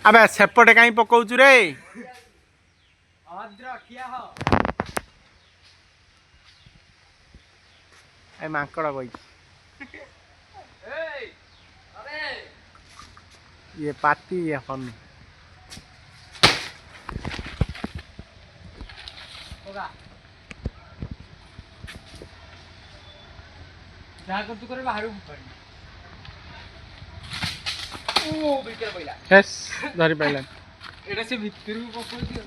अबे सेपटे कहीं पकाउछु रे ए मांकड़ बई ये पाती ये हन करे बाहर यस धरी पाइला एटा से भितर को पकड़ दियो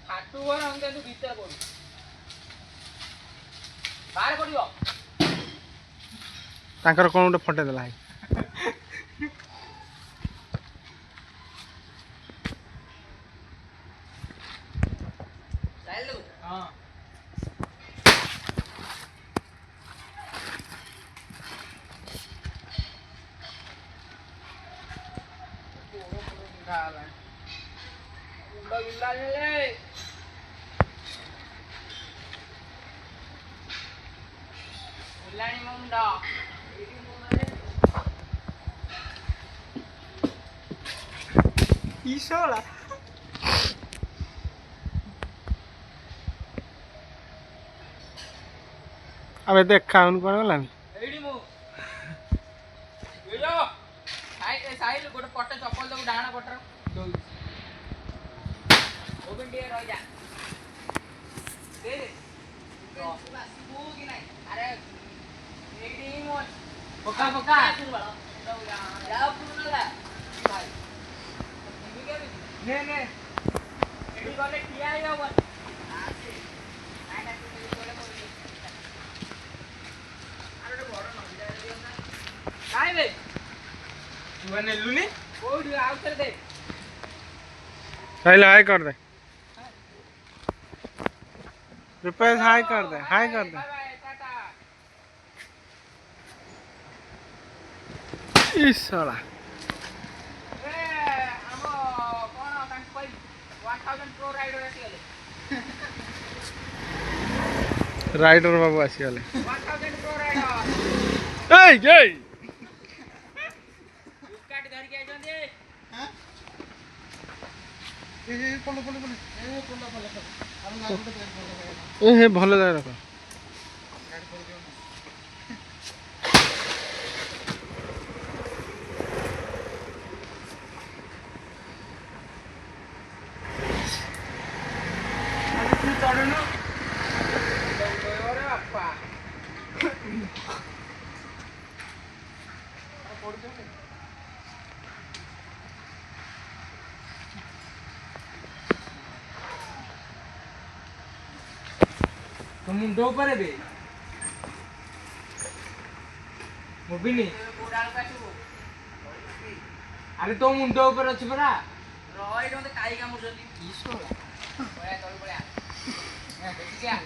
फाटू वर हम तू भीतर पड़ बाहर पड़ियो तांकर कोन उठे फटे देला है चल दो हां अबे देख खाउन कोन गला एडी मु एडो साइल गोटे पट्टे चप्पल दो डाणा पटर दो ओबन डे रह जा दे दे तो बू कि नहीं अरे एडी मो पक्का पक्का जा पूर्ण ला भाई ने ने एडी गले किया आयो बस आसे आइना तू बोले काय बे तू ने लुनी ओडी आउटर दे पहले हाय कर दे रुपए हाय कर दे हाय कर दे इस साला ए हमो कोन तांक पई 1000 प्रो राइडर आसी गले राइडर बाबू आसी गले 1000 प्रो राइडर ए गई काट धर के आइजन दे हां ए पोलो ए भले जाय रख तो मुंडो पर बे मोबिनी अरे तो मुंडो ऊपर अछि परा रॉय तो काई काम करली 20 होला बया तोल बया देखि क्या